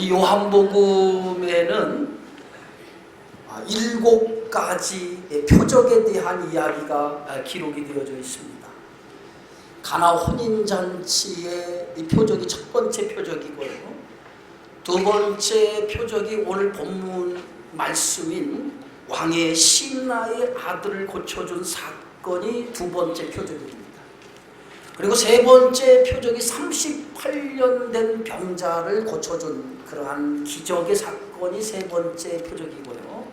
이 요한복음에는 7가지의 표적에 대한 이야기가 기록이 되어져 있습니다. 가나 혼인잔치의 이 표적이 첫 번째 표적이고요. 두 번째 표적이 오늘 본문 말씀인 왕의 신하의 아들을 고쳐준 사건이 두 번째 표적입니다. 그리고 세 번째 표적이 38년 된 병자를 고쳐준 그러한 기적의 사건이 세 번째 표적이고요.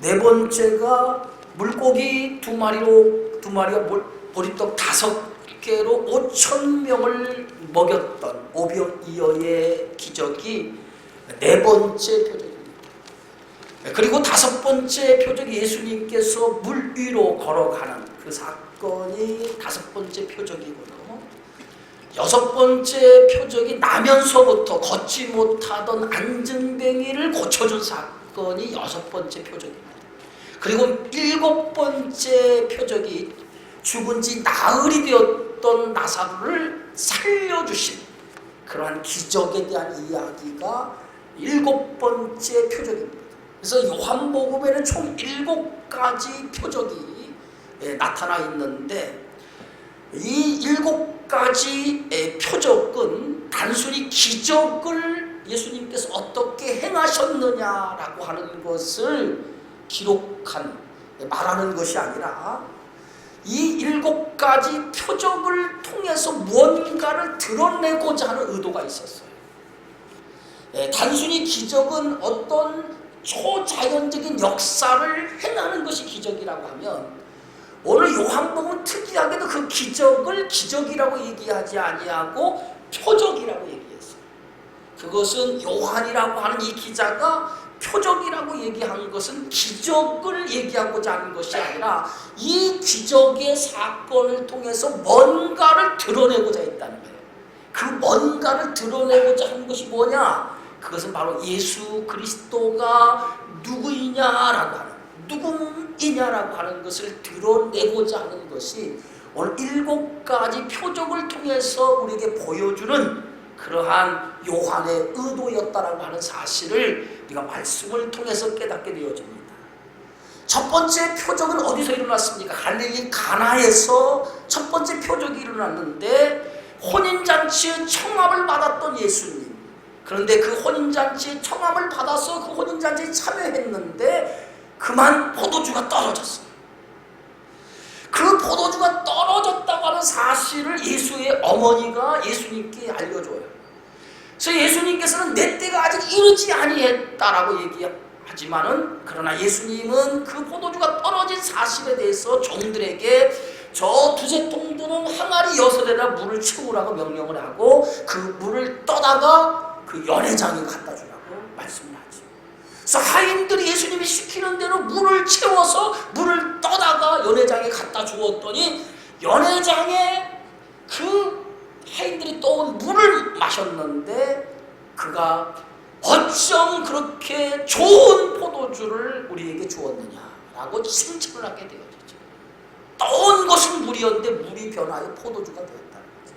네 번째가 물고기 두 마리가 보리떡 5개로 5,000명을 먹였던 오병이어의 기적이 네 번째 표적입니다. 그리고 다섯 번째 표적이 예수님께서 물 위로 걸어가는 그 사건이 다섯 번째 표적이고요. 여섯 번째 표적이 나면서부터 걷지 못하던 안증뱅이를 고쳐준 사건이 여섯 번째 표적입니다. 그리고 일곱 번째 표적이 죽은 지 나흘이 되었던 나사로를 살려주신 그러한 기적에 대한 이야기가 일곱 번째 표적입니다. 그래서 요한복음에는 총 7가지 표적이 나타나 있는데 이 7가지의 표적은 단순히 기적을 예수님께서 어떻게 행하셨느냐라고 하는 것을 말하는 것이 아니라 이 7가지 표적을 통해서 무언가를 드러내고자 하는 의도가 있었어요. 단순히 기적은 어떤 초자연적인 역사를 행하는 것이 기적이라고 하면 오늘 요한복음은 특이하게도 그 기적을 기적이라고 얘기하지 아니하고 표적이라고 얘기했어요. 그것은 요한이라고 하는 이 기자가 표적이라고 얘기한 것은 기적을 얘기하고자 하는 것이 아니라 이 기적의 사건을 통해서 뭔가를 드러내고자 했다는 거예요. 그 뭔가를 드러내고자 하는 것이 뭐냐? 그것은 바로 예수 그리스도가 누구이냐라고 하는 것을 드러내고자 하는 것이 오늘 7가지 표적을 통해서 우리에게 보여주는 그러한 요한의 의도였다라고 하는 사실을 우리가 말씀을 통해서 깨닫게 되어집니다. 첫 번째 표적은 어디서 일어났습니까? 갈릴리 가나에서 첫 번째 표적이 일어났는데 혼인잔치의 청함을 받았던 예수님. 그런데 그 혼인잔치의 청함을 받아서 그 혼인잔치에 참여했는데 그만 포도주가 떨어졌어요. 그 포도주가 떨어졌다고 하는 사실을 예수의 어머니가 예수님께 알려줘요. 그래서 예수님께서는 내 때가 아직 이르지 아니했다라고 얘기하지만은 그러나 예수님은 그 포도주가 떨어진 사실에 대해서 종들에게 저 두세 통 드는 항아리 6에다 물을 채우라고 명령을 하고 그 물을 떠다가 그 연회장에 갖다 주라고 말씀을 하죠. 그래서 하인들이 예수님이 시키는 대로 물을 채워서 물을 떠다가 연회장에 갖다 주었더니 연회장에 그 하인들이 떠온 물을 마셨는데 그가 어쩜 그렇게 좋은 포도주를 우리에게 주었느냐라고 칭찬을 하게 되어지죠. 떠온 것은 물이었는데 물이 변하여 포도주가 되었다는 거죠.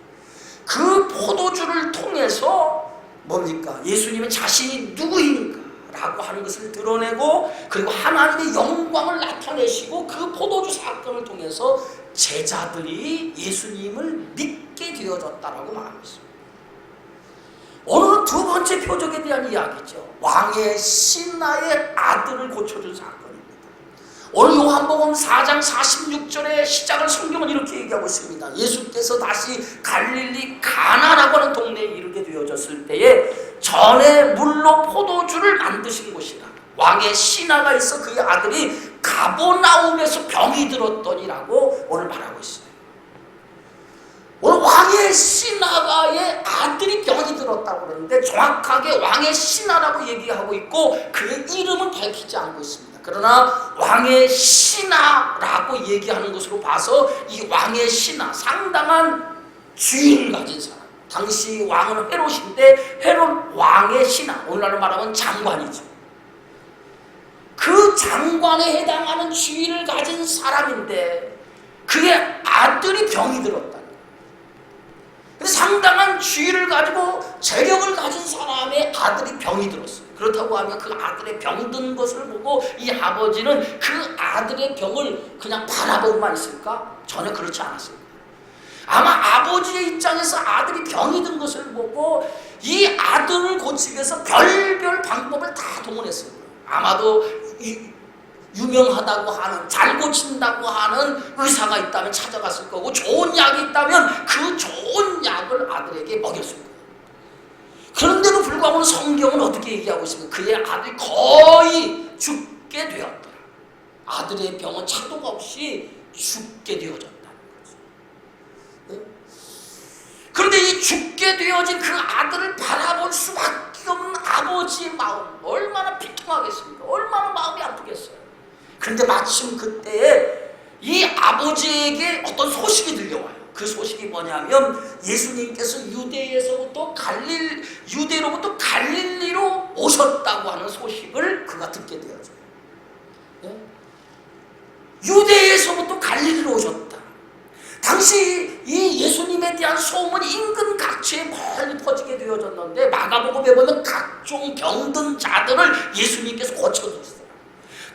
그 포도주를 통해서 뭡니까? 예수님은 자신이 누구인가 라고 하는 것을 드러내고 그리고 하나님의 영광을 나타내시고 그 포도주 사건을 통해서 제자들이 예수님을 믿게 되어졌다라고 말하고 있습니다. 오늘은 두 번째 표적에 대한 이야기죠. 왕의 신하의 아들을 고쳐준 사건입니다. 오늘 요한복음 4장 46절의 시작을 성경은 이렇게 얘기하고 있습니다. 예수께서 다시 갈릴리 가나라고 하는 동네에 이르게 되어졌을 때에 전에 물로 포도주를 만드신 곳이라 왕의 신하가 있어 그의 아들이 가버나움에서 병이 들었더니라고 오늘 말하고 있어요. 오늘 왕의 신하가의 아들이 병이 들었다고 그러는데 정확하게 왕의 신하라고 얘기하고 있고 그의 이름은 밝히지 않고 있습니다. 그러나 왕의 신하라고 얘기하는 것으로 봐서 이 왕의 신하, 상당한 주인 가진 사람. 당시 왕은 헤롯인데 헤롯 왕의 신하, 오늘날로 말하면 장관이죠. 그 장관에 해당하는 지위를 가진 사람인데 그의 아들이 병이 들었다. 상당한 지위를 가지고 재력을 가진 사람의 아들이 병이 들었어요. 그렇다고 하면 그 아들의 병든 것을 보고 이 아버지는 그 아들의 병을 그냥 바라보고만 있을까? 전혀 그렇지 않았어요. 아마 아버지의 입장에서 아들이 병이 든 것을 보고 이 아들을 고치기 위해서 별별 방법을 다 동원했어요. 아마도 유명하다고 하는, 잘 고친다고 하는 의사가 있다면 찾아갔을 거고, 좋은 약이 있다면 그 좋은 약을 아들에게 먹였을 거예요. 그런데도 불구하고 성경은 어떻게 얘기하고 있습니까? 그의 아들이 거의 죽게 되었더라. 아들의 병은 차도가 없이 죽게 되어졌다는 거죠. 네? 그런데 이 죽게 되어진 그 아들을 바라볼 수밖에 없는 아버지의 마음, 얼마나 비통하겠습니까? 얼마나 마음이 아프겠어요. 그런데 마침 그때에 이 아버지에게 어떤 소식이 들려와요. 그 소식이 뭐냐면 예수님께서 유대로부터 갈릴리로 오셨다고 하는 소식을 그가 듣게 되어져요. 네? 유대에서부터 갈릴리로 오셨다. 당시 이 예수님에 대한 소문이 인근 각지에 멀리 퍼지게 되어졌는데, 마가복음에 보면 각종 병든 자들을 예수님께서 고쳐주셨어요.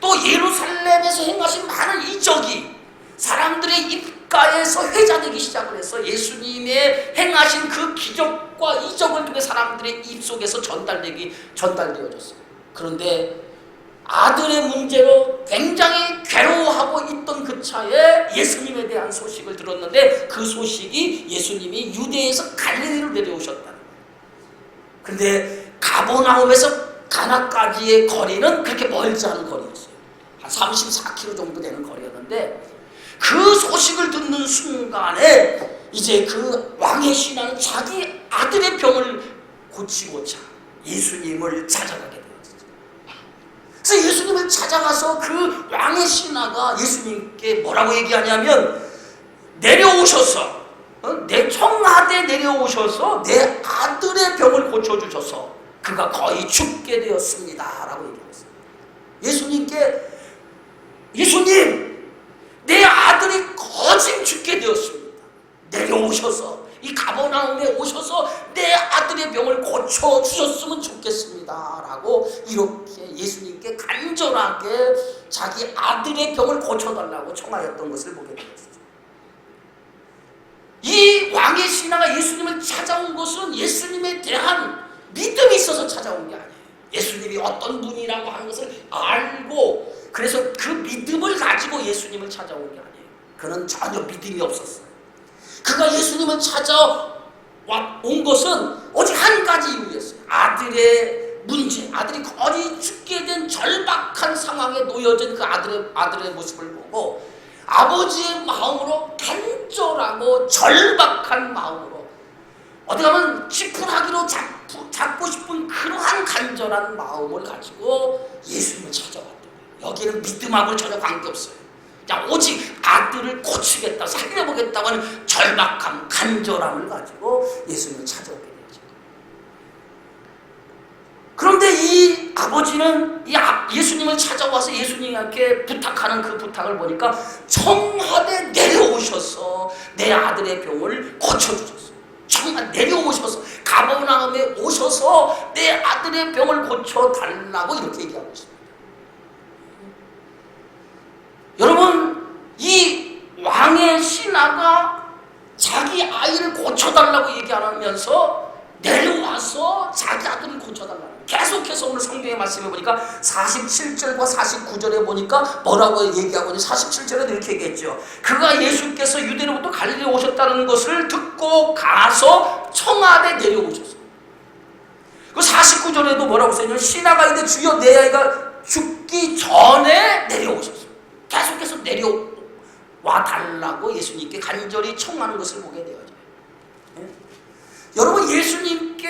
또 예루살렘에서 행하신 많은 이적이 사람들의 입가에서 회자되기 시작을 해서 예수님의 행하신 그 기적과 이적을 통해 사람들의 입속에서 전달되어졌어요. 그런데 아들의 문제로 굉장히 괴로워하고 있던 그 차에 예수님에 대한 소식을 들었는데, 그 소식이 예수님이 유대에서 갈릴리로 내려오셨다는 거예요. 그런데 가버나움에서 가나까지의 거리는 그렇게 멀지 않은 거리였어요. 한 34km 정도 되는 거리였는데, 그 소식을 듣는 순간에 이제 그 왕의 신하는 자기 아들의 병을 고치고자 예수님을 찾아가게 되었죠. 그래서 예수님을 찾아가서 그 왕의 신하가 예수님께 뭐라고 얘기하냐면, 내려오셔서 내 청하대 내려오셔서 내 아들의 병을 고쳐주셔서 그가 거의 죽게 되었습니다 라고 얘기했어요. 예수님, 내 아들이 거진 죽게 되었습니다. 내려오셔서 이 가버나움에 오셔서 내 아들의 병을 고쳐주셨으면 좋겠습니다 라고 이렇게 예수님께 간절하게 자기 아들의 병을 고쳐달라고 청하였던 것을 보게 되었습니다. 이 왕의 신하가 예수님을 찾아온 것은 예수님에 대한 믿음이 있어서 찾아온 게 아니에요. 예수님이 어떤 분이라고 하는 것을 알고, 그래서 그 믿음을 가지고 예수님을 찾아온 게 아니에요. 그는 전혀 믿음이 없었어요. 그가 예수님을 찾아온 것은 오직 한 가지 이유였어요. 아들의 문제, 아들이 거의 죽게 된 절박한 상황에 놓여진 그 아들의 모습을 보고 아버지의 마음으로 간절하고 절박한 마음으로, 어디 가면 지푸라기로 잡고 싶은 그러한 간절한 마음을 가지고 예수님을 찾아왔던 거예요. 여기는 믿음하고 전혀 관계없어요. 그냥 오직 아들을 고치겠다, 살려보겠다고 하는 절박함, 간절함을 가지고 예수님을 찾아오게 되죠. 그런데 이 아버지는 예수님을 찾아와서 예수님께 부탁하는 그 부탁을 보니까 청하대 내려오셔서 내 아들의 병을 고쳐주셨어요. 정말 내려오셔서 가버나움에 오셔서 내 아들의 병을 고쳐달라고 이렇게 얘기하고 있습니다. 여러분, 이 왕의 신하가 자기 아이를 고쳐달라고 얘기하면서 내려와서 자기 아들을 고쳐달라고, 계속해서 오늘 성경의 말씀에 보니까 47절과 49절에 보니까 뭐라고 얘기하고 있는지, 47절에도 이렇게 얘기했죠. 그가 예수께서 유대로부터 갈릴리에 오셨다는 것을 듣고 가서 청하대 내려오셨어요. 그 49절에도 뭐라고 써있냐면, 신하가 이르되 주여 내 아이가 죽기 전에 내려오셨어요. 계속해서 내려와 달라고 예수님께 간절히 청하는 것을 보게 되어져요. 네? 여러분, 예수님께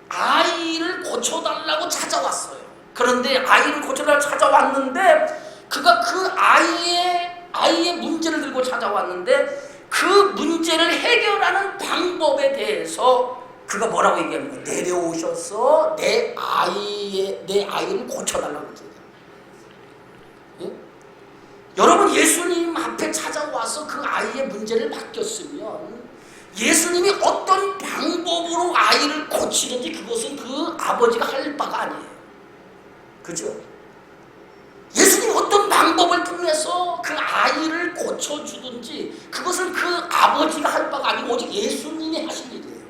아이를 고쳐달라고 찾아왔어요. 그런데 아이를 고쳐달라고 찾아왔는데, 그가 그 아이의 문제를 들고 찾아왔는데, 그 문제를 해결하는 방법에 대해서 그가 뭐라고 얘기합니까? 내려오셔서 내 아이를 고쳐달라고 얘기해요. 예? 여러분, 예수님 앞에 찾아와서 그 아이의 문제를 맡겼으면 예수님이 어떤 방법으로 아이를 고치든지 그것은 그 아버지가 할 바가 아니에요. 그죠? 예수님이 어떤 방법을 통해서 그 아이를 고쳐주든지 그것은 그 아버지가 할 바가 아니고 오직 예수님이 하실 일이에요.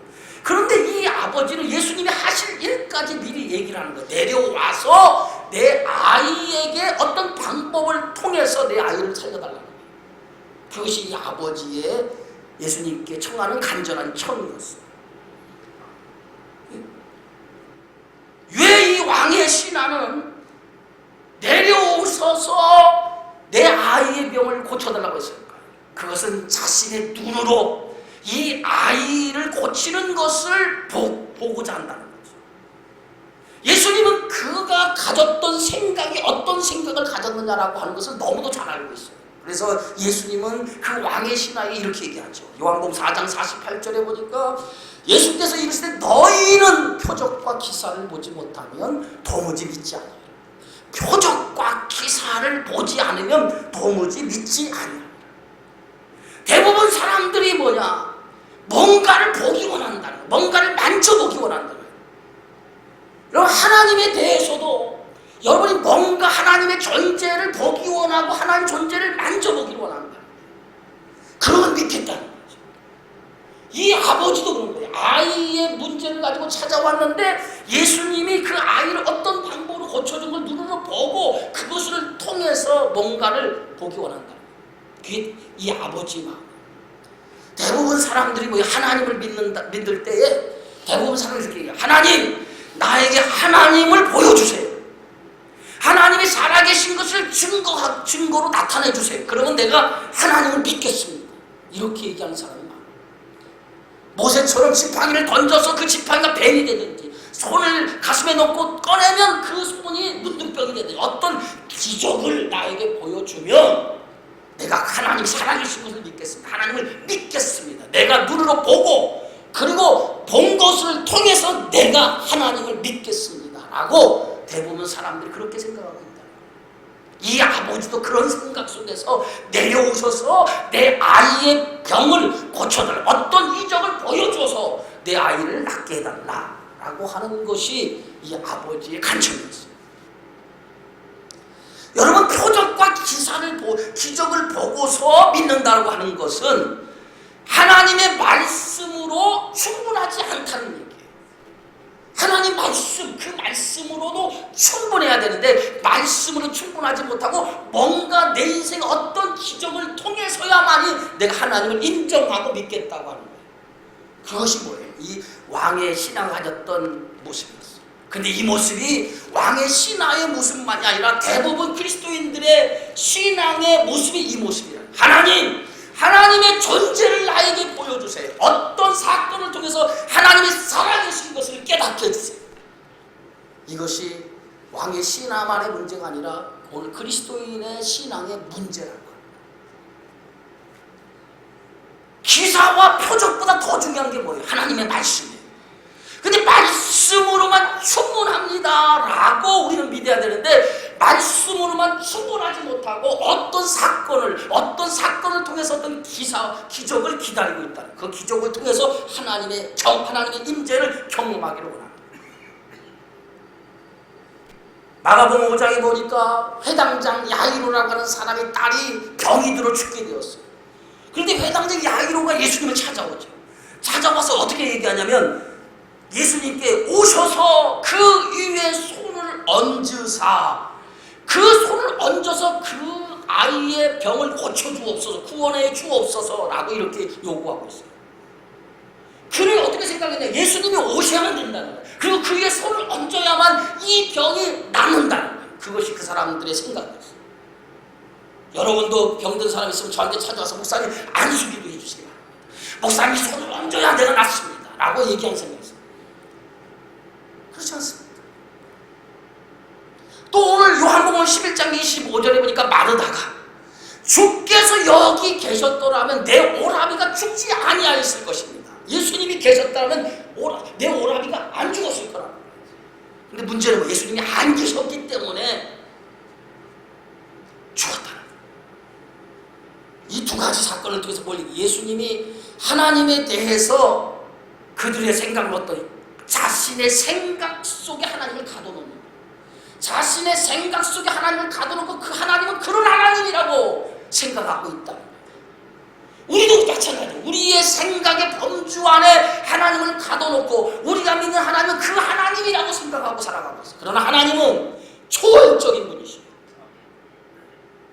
그런데 이 아버지는 예수님이 하실 일까지 미리 얘기를 하는 거예요. 내려와서 내 아이에게 어떤 방법을 통해서 내 아이를 살려달라는 거예요. 그것이 이 아버지의 예수님께 청하는 간절한 청이었어요. 왜 이 왕의 신하는 내려오셔서 내 아이의 병을 고쳐달라고 했을까요? 그것은 자신의 눈으로 이 아이를 고치는 것을 보고자 한다는 거죠. 예수님은 그가 가졌던 생각이 어떤 생각을 가졌느냐라고 하는 것을 너무도 잘 알고 있어요. 그래서 예수님은 그 왕의 신하에게 이렇게 얘기하죠. 요한복음 4장 48절에 보니까 예수께서 이르시되 너희는 표적과 기사를 보지 못하면 도무지 믿지 않아요. 표적과 기사를 보지 않으면 도무지 믿지 않아요. 대부분 사람들이 뭐냐? 뭔가를 보기 원한다는 거예요. 뭔가를 만져보기 원한다는 거예요. 여러분 하나님에 대해서도 여러분이 뭔가 하나님의 존재를 보기 원하고 하나님 존재를 만져보기를 원한다. 그러면 믿겠다는 거죠. 이 아버지도 그런 거예요. 아이의 문제를 가지고 찾아왔는데 예수님이 그 아이를 어떤 방법으로 고쳐준 걸 눈으로 보고 그것을 통해서 뭔가를 보기 원한다. 그게 이 아버지의 마음. 대부분 사람들이 뭐 하나님을 믿을 때에 대부분 사람들이 이렇게 얘기해요. 하나님, 나에게 하나님을 보여주세요. 하나님이 살아계신 것을 증거로 나타내 주세요. 그러면 내가 하나님을 믿겠습니다. 이렇게 얘기하는 사람이 많아요. 모세처럼 지팡이를 던져서 그 지팡이가 뱀이 되든지 손을 가슴에 넣고 꺼내면 그 손이 문둥병이 되든지 어떤 기적을 나에게 보여주면 내가 하나님 살아계신 것을 믿겠습니다. 하나님을 믿겠습니다. 내가 눈으로 보고 그리고 본 것을 통해서 내가 하나님을 믿겠습니다. 라고 대부분 사람들이 그렇게 생각하고 있다. 이 아버지도 그런 생각 속에서 내려오셔서 내 아이의 병을 고쳐달라. 어떤 이적을 보여줘서 내 아이를 낫게 해달라. 라고 하는 것이 이 아버지의 간청이었어요. 여러분 표적과 기적을 보고서 믿는다고 하는 것은 하나님의 말씀으로 충분하지 않다는 얘기예요. 하나님 말씀, 그 말씀으로도 충분해야 되는데 말씀으로 충분하지 못하고 뭔가 내 인생의 어떤 기적을 통해서야만이 내가 하나님을 인정하고 믿겠다고 하는 거예요. 그것이 뭐예요? 이 왕의 신앙을 가졌던 모습이었어요. 근데 이 모습이 왕의 신앙의 모습만이 아니라 대부분 그리스도인들의 신앙의 모습이 이 모습이에요. 하나님의 존재를 나에게 보여주세요. 어떤 사건을 통해서 하나님이 살아계신 것을 깨닫게 해주세요. 이것이 왕의 신앙만의 문제가 아니라 오늘 그리스도인의 신앙의 문제라는 거예요. 기사와 표적보다 더 중요한 게 뭐예요? 하나님의 말씀이에요. 근데 말씀으로만 충분합니다 라고 우리는 믿어야 되는데 말씀으로만 충분하지 못하고 어떤 사건을 통해서 어떤 기적을 기다리고 있다. 그 기적을 통해서 하나님의 임재를 경험하기를 원합니다. 마가복음 5장에 보니까 회당장 야이로라고 하는 사람의 딸이 병이 들어 죽게 되었어요. 그런데 회당장 야이로가 예수님을 찾아오죠. 찾아와서 어떻게 얘기하냐면 예수님께 오셔서 그 위에 손을 얹으사 그 손을 얹어서 그 아이의 병을 고쳐주옵소서, 구원해 주옵소서 라고 이렇게 요구하고 있어요. 그를 어떻게 생각했냐? 예수님이 오셔야만 된다는 거예요. 그리고 그 위에 손을 얹어야만 이 병이 낫는다는 거예요. 그것이 그 사람들의 생각이었어요. 여러분도 병든 사람 있으면 저한테 찾아와서 목사님 안수기도 해주시기 바랍니다. 목사님이 손을 얹어야 내가 낫습니다 라고 얘기한 생각이었어요. 그렇지 않습니까? 또 오늘 요한복음 11장 25절에 보니까 마르다가 주께서 여기 계셨더라면 내 오라비가 죽지 아니하였을 것입니다. 예수님이 계셨다면 내 오라비가 안 죽었을 거라고. 근데 문제는 뭐 예수님이 안 계셨기 때문에 죽었다는 거예요. 이 두 가지 사건을 통해서 예수님이 하나님에 대해서 그들의 생각은 어떠니? 자신의 생각 속에 하나님을 가둬놓는 거예요. 자신의 생각 속에 하나님을 가둬놓고 그 하나님은 그런 하나님이라고 생각하고 있다. 우리도 마찬가지예요. 우리의 생각의 범주 안에 하나님을 가둬놓고 우리가 믿는 하나님은 그 하나님이라고 생각하고 살아가고 있어요. 그러나 하나님은 초월적인 분이시죠.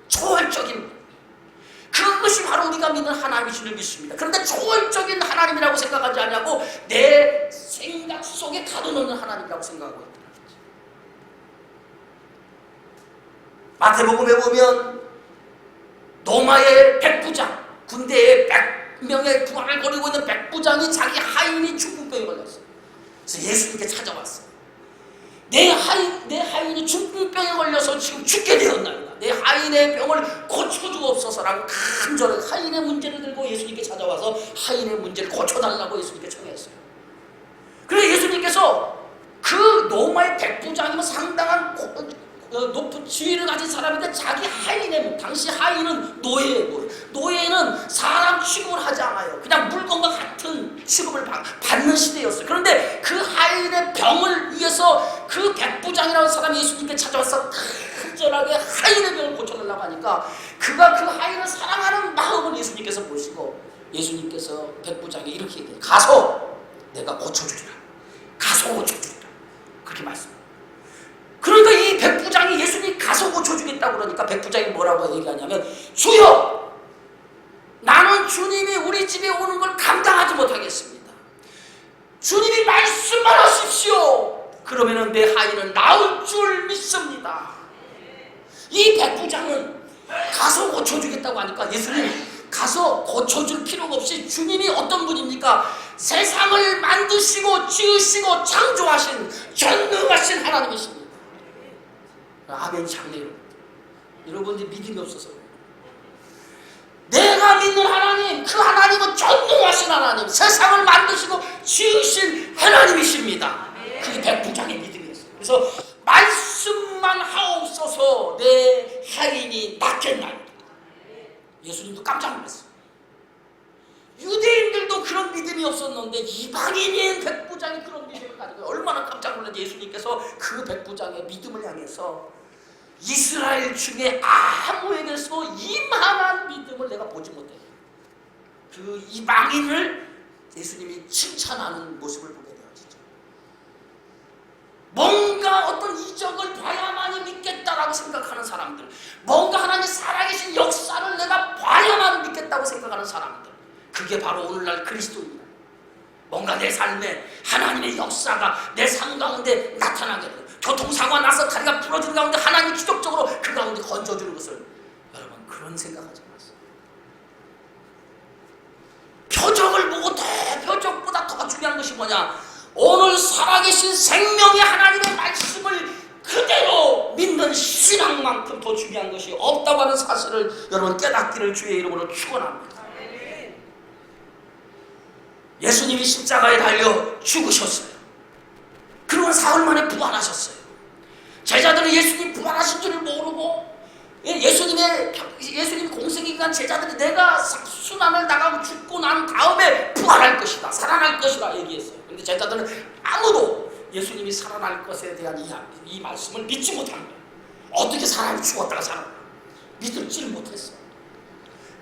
초월적인 분. 그것이 바로 우리가 믿는 하나님이신 줄 믿습니다. 그런데 초월적인 하나님이라고 생각하지 않냐고 내 생각 속에 가둬놓는 하나님이라고 생각하고 있다. 마태복음에 보면 로마의 백부장, 군대에 100명의 부하를 거리고 있는 백부장이 자기 하인이 중풍병에 걸렸어요. 그래서 예수님께 찾아왔어요. 내 하인이 중풍병에 걸려서 지금 죽게 되었나이다. 내 하인의 병을 고쳐주옵소서라고 간절히 하인의 문제를 들고 예수님께 찾아와서 하인의 문제를 고쳐달라고 예수님께 청했어요. 그래서 예수님께서 그 로마의 백부장이면 상당한 높은 지위를 가진 사람인데 자기 하인의, 당시 하인은 노예예요. 노예는 사람 취급을 하지 않아요. 그냥 물건과 같은 취급을 받는 시대였어요. 그런데 그 하인의 병을 위해서 그 백부장이라는 사람이 예수님께 찾아와서 간절하게 하인의 병을 고쳐달라고 하니까 그가 그 하인을 사랑하는 마음을 예수님께서 보시고 예수님께서 백부장이 이렇게 얘기해요. 가서 내가 고쳐주리라. 가서 고쳐주리라. 그렇게 말씀해요. 그러니까 이 백부장이 예수님 가서 고쳐주겠다고 그러니까 백부장이 뭐라고 얘기하냐면 주여 나는 주님이 우리 집에 오는 걸 감당하지 못하겠습니다. 주님이 말씀만 하십시오. 그러면은 내 하인은 나을 줄 믿습니다. 이 백부장은 가서 고쳐주겠다고 하니까 예수님 가서 고쳐줄 필요가 없이 주님이 어떤 분입니까? 세상을 만드시고 지으시고 창조하신 전능하신 하나님이십니다. 아멘. 장례 여러분들 믿음이 없어서 내가 믿는 하나님, 그 하나님은 전능하신 하나님, 세상을 만드시고 지으신 하나님이십니다. 그게 백부장의 믿음이었어요. 그래서 말씀만 하옵소서 내 하인이 낫겠나이다. 예수님도 깜짝 놀랐어요. 유대인들도 그런 믿음이 없었는데 이방인인 백부장이 그런 믿음을 가지고 얼마나 깜짝 놀랐는지 예수님께서 그 백부장의 믿음을 향해서 이스라엘 중에 아무에게서 이만한 믿음을 내가 보지 못해. 그 이방인을 예수님이 칭찬하는 모습을 보게 되어지죠. 뭔가 어떤 이적을 봐야만이 믿겠다라고 생각하는 사람들, 뭔가 하나님의 살아계신 역사를 내가 봐야만 믿겠다고 생각하는 사람들, 그게 바로 오늘날 그리스도입니다. 뭔가 내 삶에 하나님의 역사가 내 삶 가운데 나타나게 돼요. 교통사고가 나서 다리가 부러지는 가운데 하나님이 기적적으로 그 가운데 건져주는 것을 여러분 그런 생각하지 마세요. 표적을 보고 표적보다 더 중요한 것이 뭐냐? 오늘 살아계신 생명의 하나님의 말씀을 그대로 믿는 신앙만큼 더 중요한 것이 없다고 하는 사실을 여러분 깨닫기를 주의 이름으로 축원합니다. 예수님이 십자가에 달려 죽으셨어요. 그리고 사흘 만에 부활하셨어요. 제자들은 예수님 부활하신 줄을 모르고 예수님 공생기간 제자들이 내가 순환을 나가고 죽고 난 다음에 부활할 것이다, 살아날 것이다 얘기했어요. 그런데 제자들은 아무도 예수님이 살아날 것에 대한 이 말씀을 믿지 못한 거예요. 어떻게 사람이 죽었다가 살아나? 믿지를 못했어요.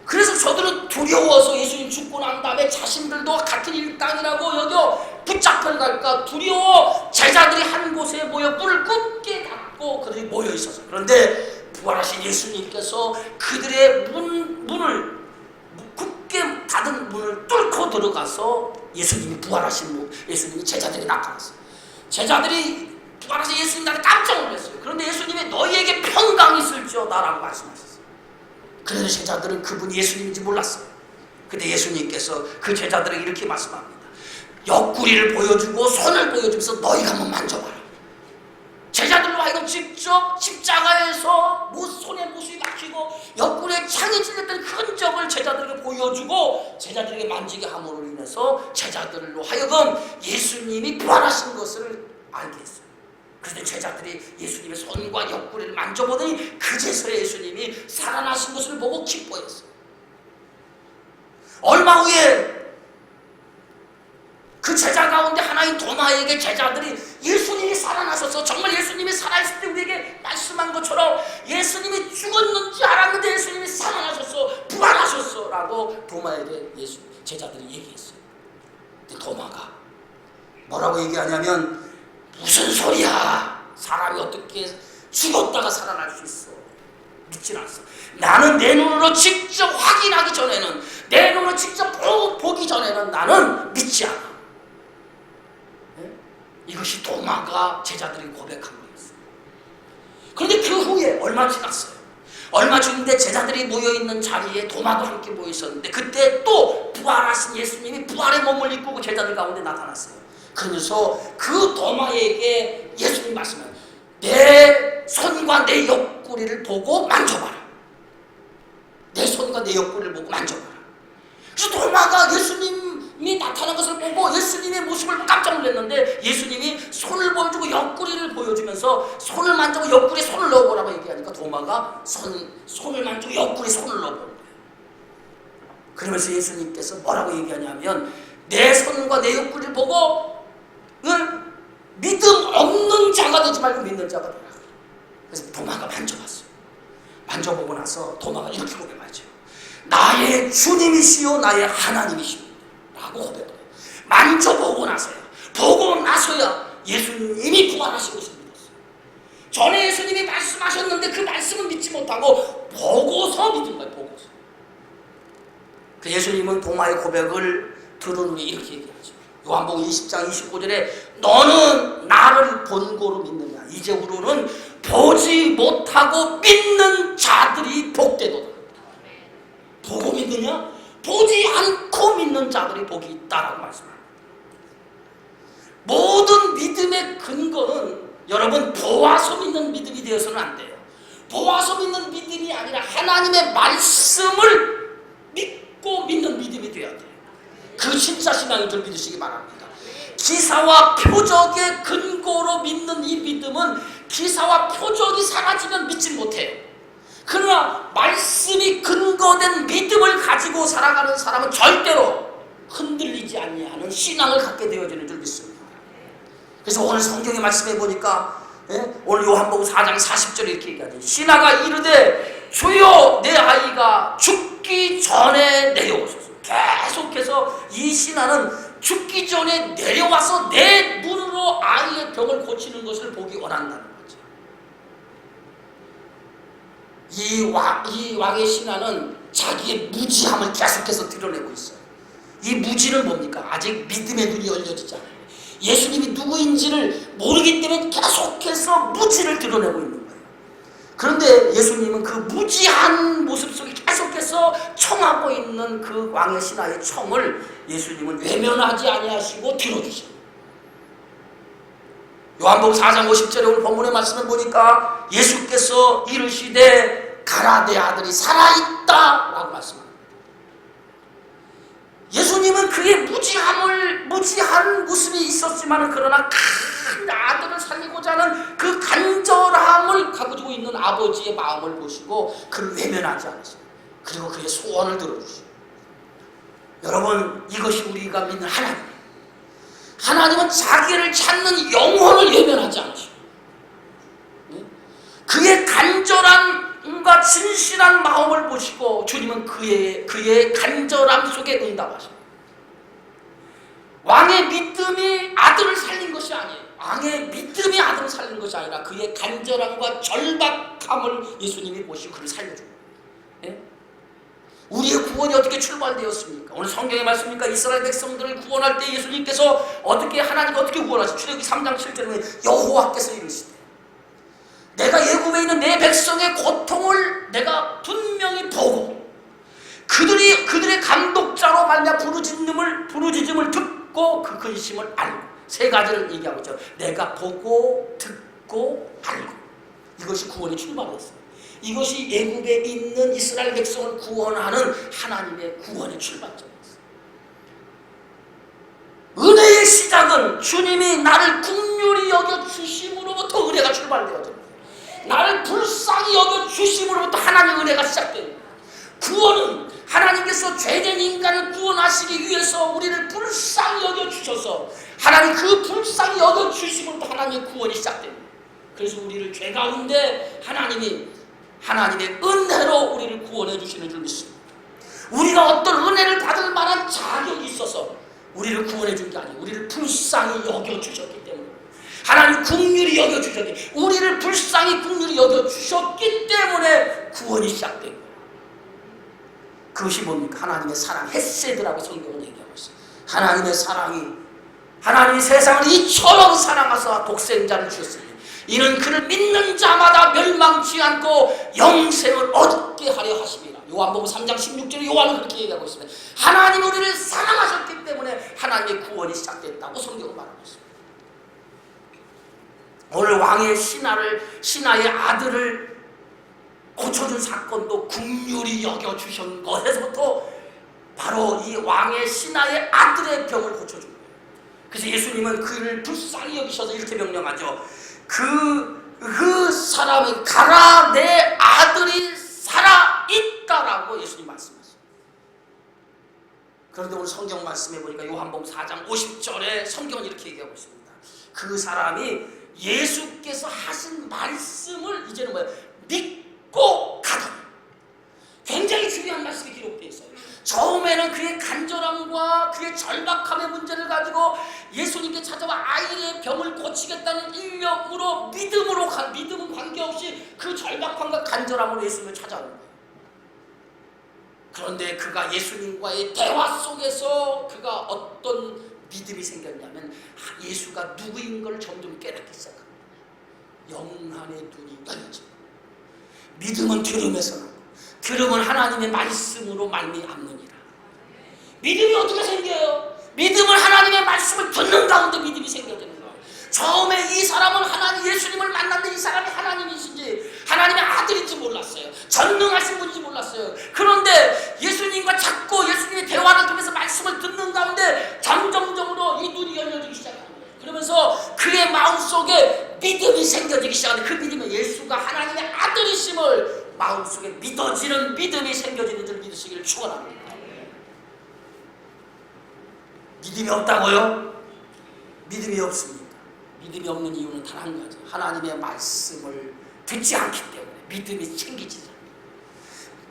그래서 저들은 두려워서 예수님 죽고 난 다음에 자신들도 같은 일당이라고 여겨 붙잡혀 갈까 두려워 제자들이 한 곳에 모여 문을 굳게 닫고 그들이 모여 있었어요. 그런데 부활하신 예수님께서 그들의 문을 굳게 닫은 문을 뚫고 들어가서 예수님이 부활하신 예수님이 제자들이 나타났어요. 제자들이 부활하신 예수님한테 깜짝 놀랐어요. 그런데 예수님이 너희에게 평강이 있을지어다라고 말씀하셨어요. 그래서 제자들은 그분이 예수님인지 몰랐어요. 근데 예수님께서 그 제자들에게 이렇게 말씀합니다. 옆구리를 보여주고 손을 보여주면서 너희가 한번 만져봐라. 제자들로 하여금 직접 십자가에서 손에 못이 박히고 옆구리에 창이 찔렸던 흔적을 제자들에게 보여주고 제자들에게 만지게 함으로 인해서 제자들로 하여금 예수님이 부활하신 것을 알게 했어요. 그런데 제자들이 예수님의 손과 옆구리를 만져보더니 그제서야 예수님이 살아나신 것을 보고 기뻐했어요. 얼마 후에 그 제자 가운데 하나인 도마에게 제자들이 예수님이 살아나셔서 정말 예수님이 살아있을 때 우리에게 말씀한 것처럼 예수님이 죽었는지 알았는데 예수님이 살아나셨어, 부활하셨어 라고 도마에게 제자들이 얘기했어요. 근데 도마가 뭐라고 얘기하냐면 무슨 소리야, 사람이 어떻게 죽었다가 살아날 수 있어, 믿지 않았어. 나는 내 눈으로 직접 확인하기 전에는, 내 눈으로 직접 보기 전에는 나는 믿지 않아. 이것이 도마가 제자들이 고백한 거였어요. 그런데 그 후에 얼마 지났어요. 얼마 지났는데 제자들이 모여있는 자리에 도마도 함께 모여있었는데 그때 또 부활하신 예수님이 부활의 몸을 입고 그 제자들 가운데 나타났어요. 그래서 그 도마에게 예수님이 말씀해요. 내 손과 내 옆구리를 보고 만져봐라. 내 손과 내 옆구리를 보고 만져봐라. 그래서 도마가 예수님이 나타난 것을 보고 예수님의 모습을 깜짝 놀랐는데 예수님이 손을 보여주고 옆구리를 보여주면서 손을 만지고 옆구리에 손을 넣어보라고 얘기하니까 도마가 손을 만지고 옆구리에 손을 넣어보는 거예요. 그러면서 예수님께서 뭐라고 얘기하냐면 내 손과 내 옆구리를 보고 믿음 없는 자가 되지 말고 믿는 자가 되라. 그래서 도마가 만져봤어요. 만져보고 나서 도마가 이렇게 고백하죠. 나의 주님이시요 나의 하나님이시오 라고 고백해요. 만져보고 나서야, 보고 나서야 예수님이 부활하신 것을 믿었어요. 전에 예수님이 말씀하셨는데 그 말씀은 믿지 못하고 보고서 믿은 거예요. 보고서. 그 예수님은 도마의 고백을 들은 후에 이렇게 얘기하죠. 요한복음 20장 29절에 너는 나를 본고로 믿느냐, 이제후로는 보지 못하고 믿는 자들이 복되도다. 보고 믿느냐? 보지 않고 믿는 자들이 복이 있다라고 말씀합니다. 모든 믿음의 근거는 여러분 보아서 믿는 믿음이 되어서는 안 돼요. 보아서 믿는 믿음이 아니라 하나님의 말씀을 믿고 믿는 믿음이 되어야 돼요. 그 진짜 신앙인 줄 믿으시기 바랍니다. 기사와 표적의 근거로 믿는 이 믿음은 기사와 표적이 사라지면 믿지 못해요. 그러나 말씀이 근거된 믿음을 가지고 살아가는 사람은 절대로 흔들리지 아니하는 신앙을 갖게 되어지는 줄 믿습니다. 그래서 오늘 성경의 말씀에 보니까 오늘 요한복음 4장 40절에 이렇게 얘기하죠. 신하가 이르되 주여 내 아이가 죽기 전에 내려오소서. 계속해서 이 신하는 죽기 전에 내려와서 내 눈으로 아이의 병을 고치는 것을 보기 원한다는 거죠. 이 왕의 신하는 자기의 무지함을 계속해서 드러내고 있어요. 이 무지는 뭡니까? 아직 믿음의 눈이 열려지지 않아요. 예수님이 누구인지를 모르기 때문에 계속해서 무지를 드러내고 있는 거예요. 그런데 예수님은 그 무지한 모습 속에 계속해서 청하고 있는 그 왕의 신하의 청을 예수님은 외면하지 아니하시고 들어주셔요. 요한복음 4장 50절에 오늘 본문의 말씀을 보니까 예수께서 이르시되 가라 내 아들이 살아있다 라고 말씀합니다. 예수님은 그의 무지한 모습이 있었지만 그러나 큰 아들을 살리고자 하는 그 간절함을 가지고 있는 아버지의 마음을 보시고 그를 외면하지 않으시고 그리고 그의 소원을 들어주시고 여러분 이것이 우리가 믿는 하나님. 하나님은 자기를 찾는 영혼을 외면하지 않으시고 그의 간절함과 진실한 마음을 보시고 주님은 그의 간절함 속에 응답하십니다. 왕의 믿음이 아들을 살린 것이 아니에요. 왕의 믿음이 아들을 살린 것이 아니라 그의 간절함과 절박함을 예수님이 보시고 그를 살려줍니다. 우리의 구원이 어떻게 출발되었습니까? 오늘 성경의 말씀입니까? 이스라엘 백성들을 구원할 때 예수님께서 하나님과 어떻게 구원하시죠? 출애굽기 3장 7절에 여호와께서 이르시되 내가 애굽에 있는 내 백성의 고통을 내가 분명히 보고 그들의 감독자로 말미암아 부르짖음을 듣고 그 근심을 알고 세 가지를 얘기하고 있죠. 내가 보고 듣고 알고 이것이 구원의 출발이었어요. 이것이 애굽에 있는 이스라엘 백성을 구원하는 하나님의 구원의 출발점이었어요. 은혜의 시작은 주님이 나를 긍휼히 여겨 주심으로부터 은혜가 출발되어집니다. 나를 불쌍히 여겨 주심으로부터 하나님의 은혜가 시작됩니다. 구원은 하나님께서 죄된 인간을 구원하시기 위해서 우리를 불쌍히 여겨주셔서 하나님 그 불쌍히 여겨주심으로부터 하나님의 구원이 시작됩니다. 그래서 우리를 죄 가운데 하나님의 은혜로 우리를 구원해 주시는 줄 믿습니다. 우리가 어떤 은혜를 받을 만한 자격이 있어서 우리를 구원해 준 게 아니에요. 우리를 불쌍히 여겨주셨기 때문에 하나님 긍휼히 여겨주셨기, 우리를 불쌍히 긍휼히 여겨주셨기 때문에 구원이 시작된 거예요. 그것이 뭡니까? 하나님의 사랑, 헤세드라고 성경은 얘기하고 있어요. 하나님의 사랑이, 하나님이 세상을 이처럼 사랑하사 독생자를 주셨으니 이는 그를 믿는 자마다 멸망치 않고 영생을 얻게 하려 하심이라. 요한복음 3장 16절에 요한은 그렇게 얘기하고 있습니다. 하나님 우리를 사랑하셨기 때문에 하나님의 구원이 시작됐다고 성경은 말하고 있습니다. 오늘 왕의 신하의 아들을 고쳐준 사건도 긍휼히 여겨주신 것에서부터 바로 이 왕의 신하의 아들의 병을 고쳐준 거예요. 그래서 예수님은 그를 불쌍히 여기셔서 이렇게 명령하죠. 그 사람이 가라, 내 아들이 살아있다라고 예수님 말씀하셨어요. 그런데 오늘 성경 말씀해 보니까 요한복음 4장 50절에 성경은 이렇게 얘기하고 있습니다. 그 사람이 예수께서 하신 말씀을 이제는 뭐예요? 믿고 가더니. 굉장히 중요한 말씀이 기록되어 있어요. 처음에는 그의 간절함과 그의 절박함의 문제를 가지고 예수님께 찾아와 아이의 병을 고치겠다는 일념으로 믿음은 관계없이 그 절박함과 간절함으로 예수님을 찾아오는 거예요. 그런데 그가 예수님과의 대화 속에서 그가 어떤 믿음이 생겼냐면 예수가 누구인 걸 점점 깨닫기 시작합니다. 영안의 눈이 열려집니다. 믿음은 들음에서 나고 들음은 하나님의 말씀으로 말미암느니라. 믿음이 어떻게 생겨요? 믿음은 하나님의 말씀을 듣는 가운데 믿음이 생겨지는 거예요. 처음에 이 사람은 예수님을 만났는데 이 사람이 하나님이신지 하나님의 아들인지 몰랐어요. 전능하신 분인지 몰랐어요. 그런데 예수님과 자꾸 예수님의 대화를 통해서 말씀을 듣는 가운데 점점적으로 이 눈이 열려지기 시작합니다. 그러면서 그의 마음속에 믿음이 생겨지기 시작하는데 그 믿음은 예수가 하나님의 아들이심을 마음속에 믿어지는 믿음이 생겨지는 줄 믿으시기를 축원합니다. 믿음이 없다고요? 믿음이 없습니다. 믿음이 없는 이유는 단 한 가지, 하나님의 말씀을 듣지 않기 때문에 믿음이 생기지 않습니다.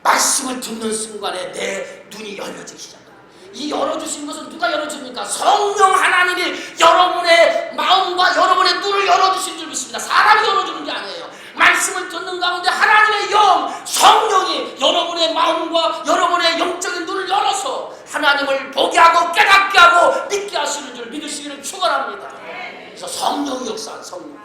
말씀을 듣는 순간에 내 눈이 열려지기 시작합니다. 이 열어주신 것은 누가 열어줍니까? 성령 하나님이 여러분의 마음과 여러분의 눈을 열어주신 줄 믿습니다. 사람이 열어주는 게 아니에요. 말씀을 듣는 가운데 하나님의 영, 성령이 여러분의 마음과 여러분의 영적인 눈을 열어서 하나님을 보게 하고 깨닫게 하고 믿게 하시는 줄 믿으시기를 축원합니다. 그래서 성령의 역사, 성령,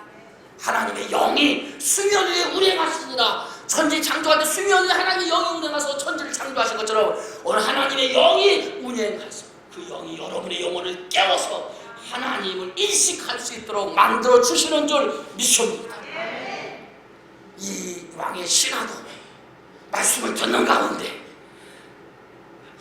하나님의 영이 수면 위에 운행하시니라. 천지 창조할 때 수면 위에 하나님의 영이 운행하셔서 천지를 창조하신 것처럼 오늘 하나님의 영이 운행하셔서 그 영이 여러분의 영혼을 깨워서 하나님을 인식할 수 있도록 만들어 주시는 줄 믿습니다. 이 왕의 신하도 말씀을 듣는 가운데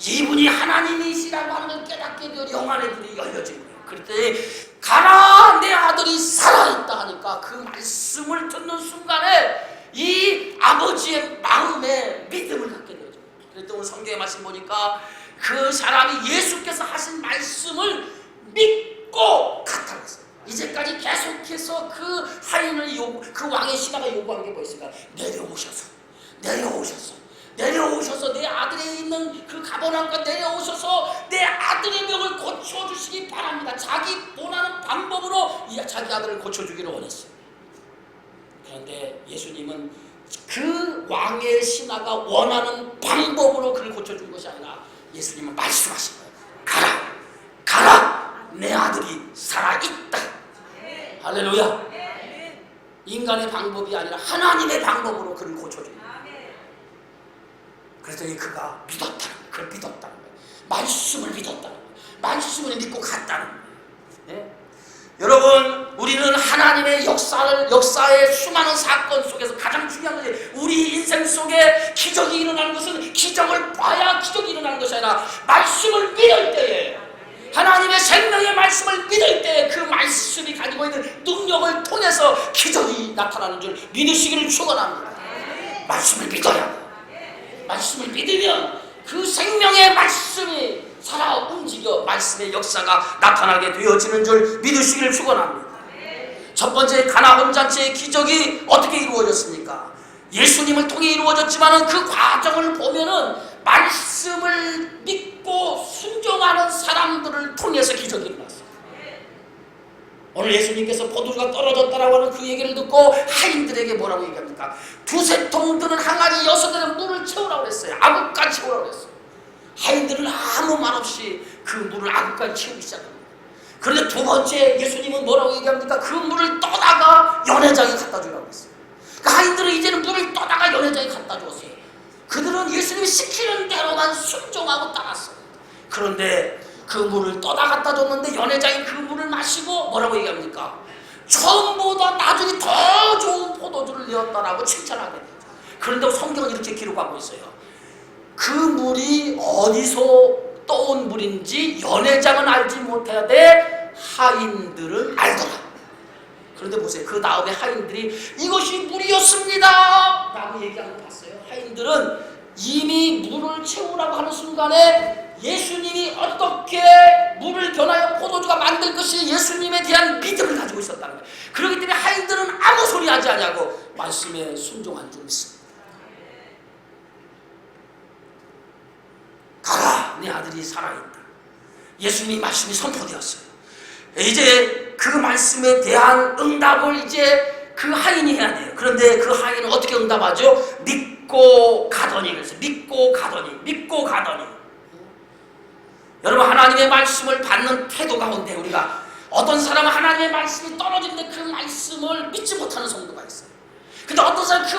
이분이 하나님이시라고 하는 걸 깨닫게 되어 영안의 눈이 열려진 거예요. 그랬더니 가라, 내 아들이 살아있다 하니까 그 말씀을 듣는 순간에 이 아버지의 마음에 믿음을 갖게 되죠. 그랬더니 오늘 성경의 말씀 보니까 그 사람이 예수께서 하신 말씀을 믿고 갔다고 했어요. 이제까지 계속해서 그 하인을 그 왕의 신하가 요구한 게 뭐였을까? 내려오셔서 내 아들에 있는 그 가버나움과 내려오셔서 내 아들의 병을 고쳐주시기 바랍니다. 자기 원하는 방법으로 자기 아들을 고쳐주기를 원했어요. 그런데 예수님은 그 왕의 신하가 원하는 방법으로 그를 고쳐준 것이 아니라 예수님은 말씀하신 거예요. 가라, 내 아들이 살아있다. 할렐루야. 인간의 방법이 아니라 하나님의 방법으로 그를 고쳐줍니다. 그랬더니 그가 그걸 믿었다는 거예요. 말씀을 믿었다는 거예요. 말씀을 믿고 갔다는 거예요. 네? 여러분, 우리는 하나님의 역사의 수많은 사건 속에서 가장 중요한 것이 우리 인생 속에 기적이 일어나는 것은 기적을 봐야 기적이 일어나는 것이 아니라 말씀을 믿을 때에, 하나님의 생명의 말씀을 믿을 때에 그 말씀이 가지고 있는 능력을 통해서 기적이 나타나는 줄 믿으시기를 축원합니다. 말씀을 믿어야, 말씀을 믿으면 그 생명의 말씀이 살아 움직여 말씀의 역사가 나타나게 되어지는 줄 믿으시기를 축원합니다. 첫 번째 가나 혼잔치의 기적이 어떻게 이루어졌습니까? 예수님을 통해 이루어졌지만 그 과정을 보면은 말씀을 믿고 순종하는 사람들을 통해서 기적이 일어났어요. 오늘 예수님께서 포도주가 떨어졌다라고 하는 그 얘기를 듣고 하인들에게 뭐라고 얘기합니까? 두세 통 드는 항아리 6대는 물을 채우라고 했어요. 아구까지 채우라고 했어요. 하인들은 아무 말 없이 그 물을 아구까지 채우기 시작합니다. 그런데 두 번째 예수님은 뭐라고 얘기합니까? 그 물을 떠다가 연회장에 갖다 주라고 했어요. 그 하인들은 이제는 물을 떠다가 연회장에 갖다 주었어요. 그들은 예수님이 시키는 대로만 순종하고 따랐어요. 그런데 그 물을 떠다 갖다 줬는데 연회장이 그 물을 마시고 뭐라고 얘기합니까? 처음보다 나중에 더 좋은 포도주를 내었다라고 칭찬하게 되죠. 그런데 성경은 이렇게 기록하고 있어요. 그 물이 어디서 떠온 물인지 연회장은 알지 못하되 하인들은 알더라. 그런데 보세요. 그 다음에 하인들이 이것이 물이었습니다 라고 얘기하는 거 봤어요. 하인들은 이미 물을 채우라고 하는 순간에 예수님이 어떻게 물을 변하여 포도주가 만들 것이 예수님에 대한 믿음을 가지고 있었다는 거예요. 그렇기 때문에 하인들은 아무 소리 하지 않냐고 말씀에 순종한 줄 믿습니다. 가라, 내 아들이 살아있다. 예수님이 말씀이 선포되었어요. 이제 그 말씀에 대한 응답을 이제 그 하인이 해야 돼요. 그런데 그 하인은 어떻게 응답하죠? 믿고 가더니. 그래서 믿고 가더니. 여러분, 하나님의 말씀을 받는 태도 가운데 우리가 어떤 사람은 하나님의 말씀이 떨어지는데 그 말씀을 믿지 못하는 성도가 있어요. 근데 어떤 사람은 그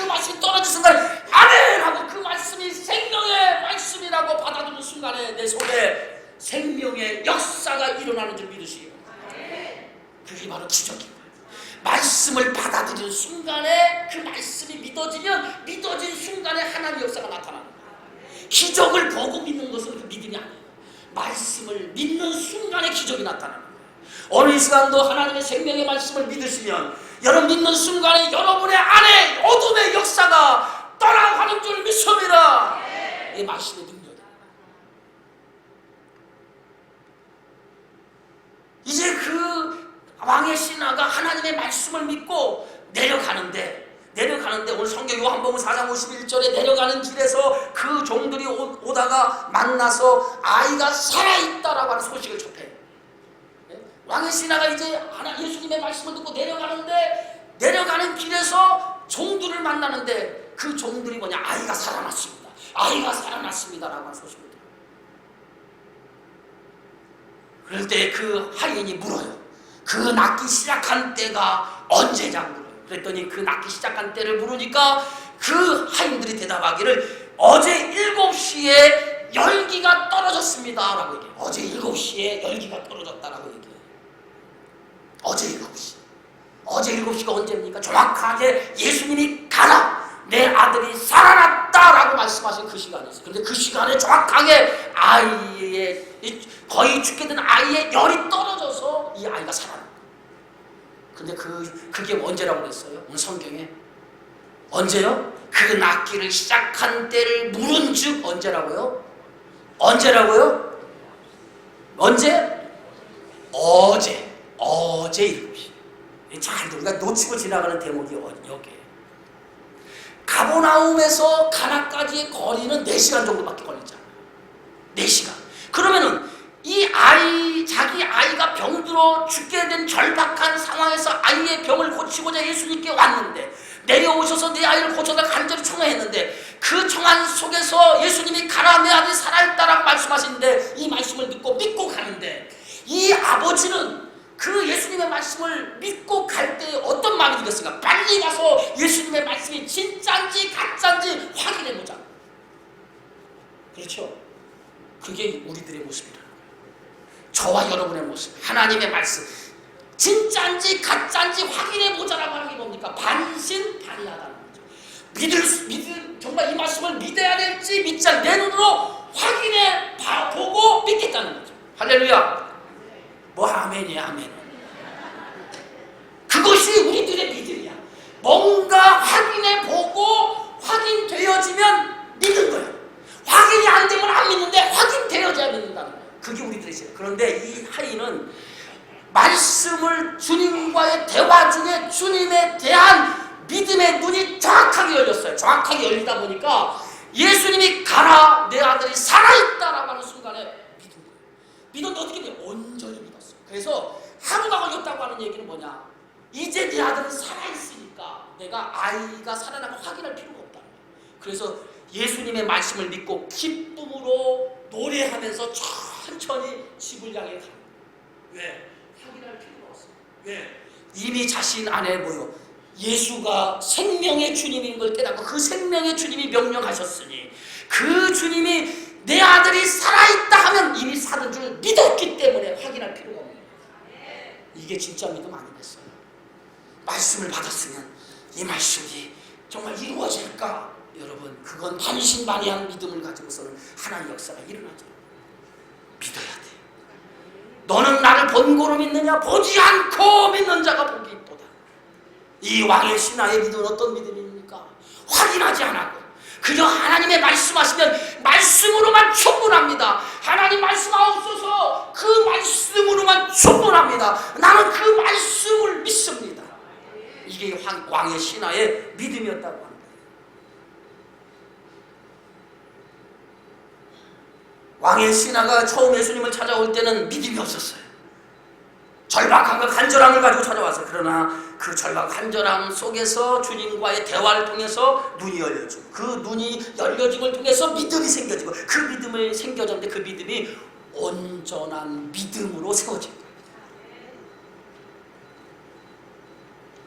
말씀이 떨어진 순간에 아멘! 하고 그 말씀이 생명의 말씀이라고 받아들이는 순간에 내 속에 생명의 역사가 일어나는 줄 믿으시기 바랍니다. 그게 바로 기적입니다. 말씀을 받아들이는 순간에 그 말씀이 믿어지면 믿어진 순간에 하나님의 역사가 나타납니다. 기적을 보고 믿는 것은 그 믿음이 아니에요. 말씀을 믿는 순간에 기적이 나타납니다. 오늘 이 시간도 하나님의 생명의 말씀을 믿으시면 여러분 믿는 순간에 여러분의 안에 어둠의 역사가 떠나가는 줄 믿습니다. 이 말씀의 능력입니다. 이제 그 왕의 신하가 하나님의 말씀을 믿고 내려가는데 오늘 성경 요한복음 4장 51절에 내려가는 길에서 그 종들이 오다가 만나서 아이가 살아있다라고 하는 소식을 접해요. 왕의 신하가 이제 예수님의 말씀을 듣고 내려가는 길에서 종들을 만나는데 그 종들이 뭐냐? 아이가 살아났습니다 라고 하는 소식을 들어요. 그럴 때 그 하인이 물어요. 그 낳기 시작한 때가 언제냐고 물어요. 그랬더니 그 낳기 시작한 때를 물으니까 그 하인들이 대답하기를 어제 7시에 열기가 떨어졌습니다 라고 얘기해요. 어제 7시에 열기가 떨어졌다라고 얘기해요. 어제 7시. 어제 7시가 언제입니까? 정확하게 예수님이 가라, 내 아들이 살아났다라고 말씀하신 그 시간이 있어요. 그런데 그 시간에 정확하게 아이의 거의 죽게 된 아이의 열이 떨어져서 이 아이가 살아났다. 근데 그게 언제라고 그랬어요? 오늘 성경에 언제요? 그 낳기를 시작한 때를 물은 즉 언제라고요? 언제? 어제 7시. 잘 우리가 놓치고 지나가는 대목이 여기에요. 가버나움에서 가나까지의 거리는 4시간 정도밖에 걸리지 않아요. 4시간. 그러면은 이 아이, 자기 아이가 병들어 죽게 된 절박한 상황에서 아이의 병을 고치고자 예수님께 왔는데 내려오셔서 내 아이를 고쳐다 간절히 청하했는데 그 청한 속에서 예수님이 가라, 내 아들이 살아있다라고 말씀하시는데 이 말씀을 믿고 가는데 이 아버지는 그 예수님의 말씀을 믿고 갈 때 어떤 마음이 들었을까? 빨리 가서 예수님의 말씀이 진짜인지 가짜인지 확인해보자. 그렇죠? 그게 우리들의 모습이라는 거예요. 저와 여러분의 모습. 하나님의 말씀 진짜인지 가짜인지 확인해보자라고 하는 게 뭡니까? 반신반의하다는 거죠. 정말 이 말씀을 믿어야 될지 믿지 않을지 내 눈으로 확인해 보고 믿겠다는 거죠. 할렐루야. 뭐 아멘이야, 아멘. 그것이 우리들의 믿음이야. 뭔가 확인해 보고 확인되어지면 믿는 거야. 믿음의 눈이 정확하게 열렸어요. 정확하게 열리다 보니까 예수님이 가라 내 아들이 살아있다라고 하는 순간에 믿은 거예요. 믿었는데 어떻게 돼요? 온전히 믿었어요. 그래서 하루가 걸렸다고 하는 얘기는 뭐냐? 이제 네 아들은 살아있으니까 내가 아이가 살아나고 확인할 필요가 없다. 그래서 예수님의 말씀을 믿고 기쁨으로 노래하면서 천천히 집을 향해 가요. 왜? 확인할 필요가 없어요. 왜? 이미 자신 안에 뭐요? 예수가 생명의 주님인 걸 깨닫고 그 생명의 주님이 명령하셨으니 그 주님이 내 아들이 살아있다 하면 이미 사는 줄 믿었기 때문에 확인할 필요가 없는 거예요. 이게 진짜 믿음 아니겠어요? 말씀을 받았으면 이 말씀이 정말 이루어질까? 여러분 그건 반신반의한 믿음을 가지고서는 하나님의 역사가 일어나죠. 믿어야 돼. 너는 나를 본고로 믿느냐? 보지 않고 믿는 자가 복이 있도다. 이 왕의 신하의 믿음은 어떤 믿음입니까? 확인하지 않고 그저 하나님의 말씀하시면 말씀으로만 충분합니다. 하나님 말씀하옵소서 그 말씀으로만 충분합니다. 나는 그 말씀을 믿습니다. 이게 왕의 신하의 믿음이었다고 합니다. 왕의 신하가 처음 예수님을 찾아올 때는 믿음이 없었어요. 절박함과 간절함을 가지고 찾아왔어요. 그러나 그 절박 간절함 속에서 주님과의 대화를 통해서 눈이 열려지고 그 눈이 열려짐을 통해서 믿음이 생겨지고 그 믿음이 생겨졌는데 그 믿음이 온전한 믿음으로 세워진 거예요.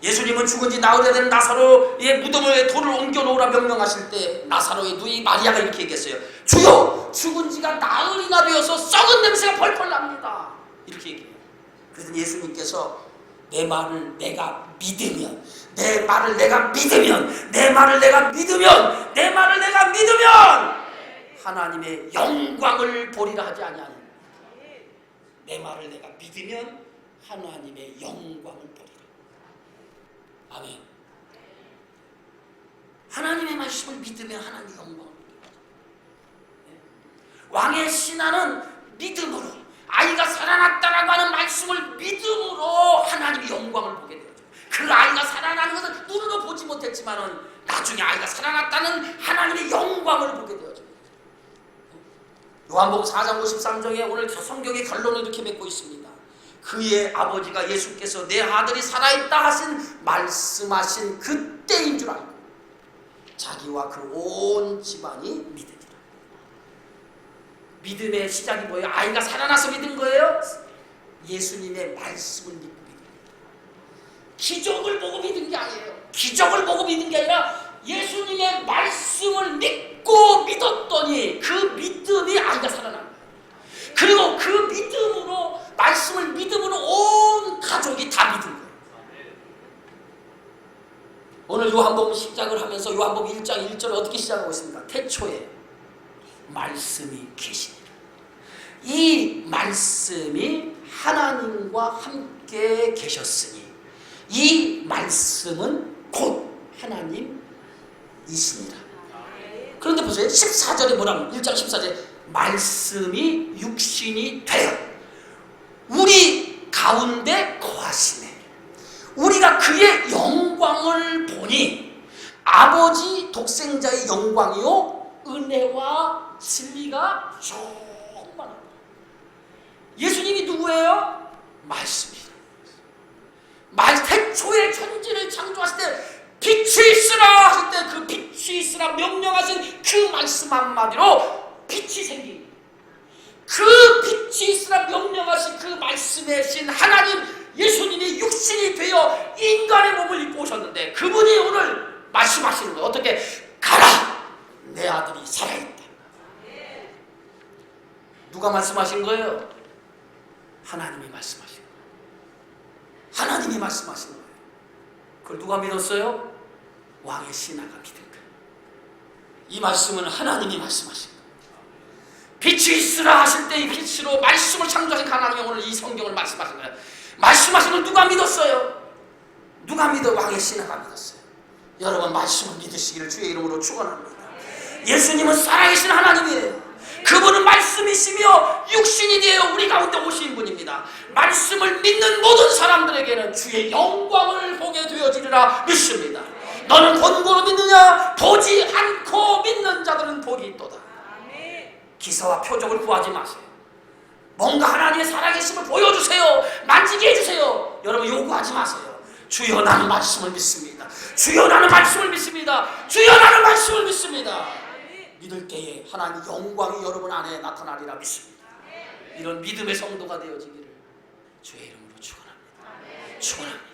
예수님은 죽은 지 나흘이 된 나사로의 무덤에 돌을 옮겨 놓으라 명령하실 때 나사로의 누이 마리아가 이렇게 얘기했어요. 주여 죽은 지가 나흘이나 되어서 썩은 냄새가 펄펄 납니다. 이렇게 얘기해요. 그래서 예수님께서 내 말을 내가 믿으면 내 말을 내가 믿으면 내 말을 내가 믿으면 내 말을 내가 믿으면 하나님의 영광을 보리라 하지 아니하니 내 말을 내가 믿으면 하나님의 영광을 보리라. 아멘. 하나님의 말씀을 믿으면 하나님의 영광을 보리라. 왕의 신하는 믿음으로 아이가 살아났다라고 하는 말씀을 믿음으로 하나님의 영광을 보게 되었죠. 그 아이가 살아나는 것을 눈으로 보지 못했지만은 나중에 아이가 살아났다는 하나님의 영광을 보게 되었죠. 요한복음 4장 53장에 오늘 성경의 결론을 이렇게 맺고 있습니다. 그의 아버지가 예수께서 내 아들이 살아있다 하신 말씀하신 그때인 줄 알고 자기와 그 온 집안이 믿으리라. 믿음의 시작이 뭐예요? 아이가 살아나서 믿은 거예요? 예수님의 말씀을 믿고 믿은 거예요. 기적을 보고 믿은 게 아니에요. 기적을 보고 믿은 게 아니라 예수님의 말씀을 믿고 믿었더니 그 믿음이 아이가 살아난 거예요. 그리고 그 믿음으로 말씀을 믿음으로 온 가족이 다 믿은 거예요. 오늘 요한복음 시작을 하면서 요한복음 1장 1절을 어떻게 시작하고 있습니까? 태초에 말씀이 계시니라. 이 말씀이 하나님과 함께 계셨으니 이 말씀은 곧 하나님이시니라. 그런데 보세요. 14절에 뭐라고? 1장 14절에 말씀이 육신이 되어 우리 가운데 거하시네. 우리가 그의 영광을 보니 아버지 독생자의 영광이요 은혜와 진리가 충만합니다. 예수님이 누구예요? 말씀이에요. 태초에 천지를 창조하실 때 빛이 있으라 하실 때 그 빛이 있으라 명령하신 그 말씀 한마디로 빛이 생깁니다. 그 빛이 있으라 명령하신 그 말씀에 신 하나님 예수님이 육신이 되어 인간의 몸을 입고 오셨는데 그분이 오늘 말씀하시는 거예요. 어떻게? 가라! 내 아들이 살아있다. 누가 말씀하신 거예요? 하나님이 말씀하신 거예요. 하나님이 말씀하신 거예요. 그걸 누가 믿었어요? 왕의 신하가 믿은 거예요. 이 말씀은 하나님이 말씀하신 거예요. 빛이 있으라 하실 때 이 빛으로 말씀을 창조하신 하나님이 오늘 이 성경을 말씀하신 거예요. 말씀하신 걸 누가 믿었어요? 누가 믿어? 왕의 신하가 믿었어요. 여러분 말씀을 믿으시기를 주의 이름으로 축원합니다. 예수님은 살아계신 하나님이에요. 그분은 말씀이시며 육신이 되어 우리 가운데 오신 분입니다. 말씀을 믿는 모든 사람들에게는 주의 영광을 보게 되어지리라 믿습니다. 너는 본고로 믿느냐? 보지 않고 믿는 자들은 복이 있도다. 기사와 표적을 구하지 마세요. 뭔가 하나님의 살아계심을 보여주세요. 만지게 해주세요. 여러분 요구하지 마세요. 주여 나는 말씀을 믿습니다. 주여 나는 말씀을 믿습니다. 주여 나는 말씀을 믿습니다. 믿을 때에 하나님 영광이 여러분 안에 나타나리라 믿습니다. 이런 믿음의 성도가 되어지기를 주의 이름으로 축원합니다. 축원합니다.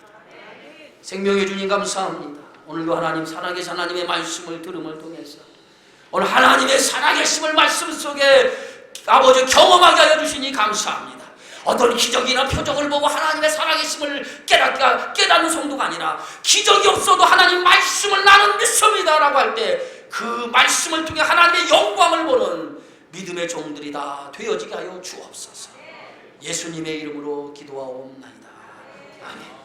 생명의 주님 감사합니다. 오늘도 하나님 살아계신 하나님의 말씀을 들음을 통해서 오늘 하나님의 살아계심을 말씀 속에 아버지 경험하게 하여 주시니 감사합니다. 어떤 기적이나 표적을 보고 하나님의 살아계심을 깨닫는 성도가 아니라 기적이 없어도 하나님 말씀을 나는 믿습니다 라고 할 때 그 말씀을 통해 하나님의 영광을 보는 믿음의 종들이 다 되어지게 하여 주옵소서. 예수님의 이름으로 기도하옵나이다. 아멘.